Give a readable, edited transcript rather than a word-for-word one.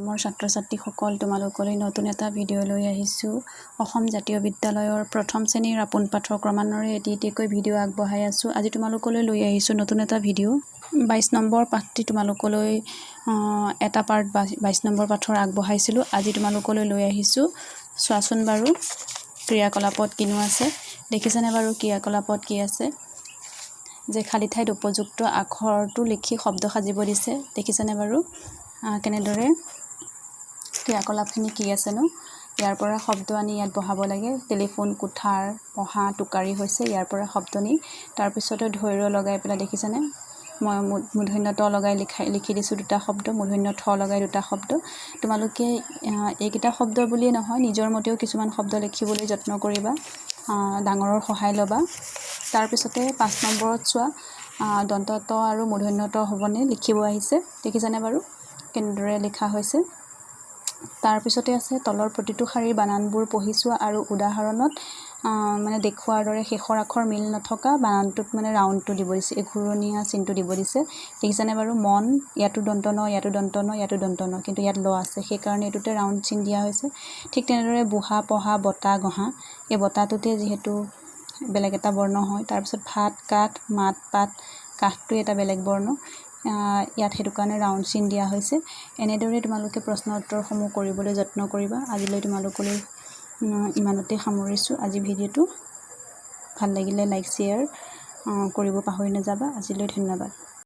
মোৰ ছাত্ৰ-ছাত্ৰীসকল তোমালোকলৈ নতুন এটা ভিডিঅ' লৈ আহিছোঁ। অসম জাতীয় বিদ্যালয়ৰ প্ৰথম শ্ৰেণীৰ আপোন পাঠৰ ক্ৰমান্বয়ে এটি ভিডিঅ' আগবঢ়াই আছোঁ। আজি তোমালোকলৈ লৈ আহিছোঁ নতুন এটা ভিডিঅ'। 22 নম্বৰ পাঠটি তোমালোকলৈ এটা পাৰ্ট 22 নম্বৰ পাঠৰ আগবঢ়াইছিলোঁ। আজি তোমালোকলৈ লৈ আহিছোঁ। চোৱাচোন বাৰু ক্ৰিয়াকলাপত কিনো আছে। দেখিছেনে বাৰু ক্ৰিয়াকলাপত কি আছে? যে খালী ঠাইত উপযুক্ত আখৰটো লিখি শব্দ সাজিব দিছে। দেখিছেনে বাৰু কেনেদৰে ক্ৰিয়াকলাপখিনি কি আছেনো? ইয়াৰ পৰা শব্দ আনি ইয়াত বহাব লাগে। টেলিফোন, কুঠাৰ, পঢ়া, টোকাৰি হৈছে ইয়াৰ পৰা শব্দ নি। তাৰপিছতে ধৈৰ্য লগাই পেলাই দেখিছেনে? মই মূৰ্ধন্য ত লগাই লিখি দিছোঁ দুটা শব্দ, মূৰ্ধন্য ঠ লগাই দুটা শব্দ। তোমালোকে এইকেইটা শব্দ বুলিয়ে নহয়, নিজৰ মতেও কিছুমান শব্দ লিখিবলৈ যত্ন কৰিবা, ডাঙৰৰ সহায় ল'বা। তাৰপিছতে 5 নম্বৰত চোৱা, দন্ত ত আৰু মূৰ্ধন্য ত হ'বনে লিখিব আহিছে। দেখিছেনে বাৰু কেনেদৰে লিখা হৈছে? তাৰপিছতে আছে তলৰ প্ৰতিটো শাৰীৰ বানানবোৰ পঢ়ি চোৱা আৰু উদাহৰণত মানে দেখুৱাৰ দৰে শেষৰ আখৰ মিল নথকা বানানটোত মানে ৰাউণ্ডটো দিব দিছে, এই ঘূৰণীয়া চিনটো দিব দিছে। দেখিছেনে বাৰু? মন, ইয়াতো দন্ত ন, ইয়াতো দন্ত ন, ইয়াতো দন্ত ন, কিন্তু ইয়াত ল আছে, সেইকাৰণে এইটোতে ৰাউণ্ড চিন দিয়া হৈছে। ঠিক তেনেদৰে বুঢ়া, পঢ়া, বতা, গঢ়া, এই বতাটোতে যিহেতু বেলেগ এটা বৰ্ণ হয়। তাৰপিছত ভাত, কাঠ, মাত, পাত, কাঠটো এটা বেলেগ বৰ্ণ, ইয়াত সেইটো কাৰণে ৰাউণ্ড চিন দিয়া হৈছে। এনেদৰে তোমালোকে প্ৰশ্ন উত্তৰসমূহ কৰিবলৈ যত্ন কৰিবা। আজিলৈ তোমালোকলৈ ইমানতে সামৰিছোঁ। আজি ভিডিঅ'টো ভাল লাগিলে লাইক শ্বেয়াৰ কৰিব পাহৰি নাযাবা। আজিলৈ ধন্যবাদ।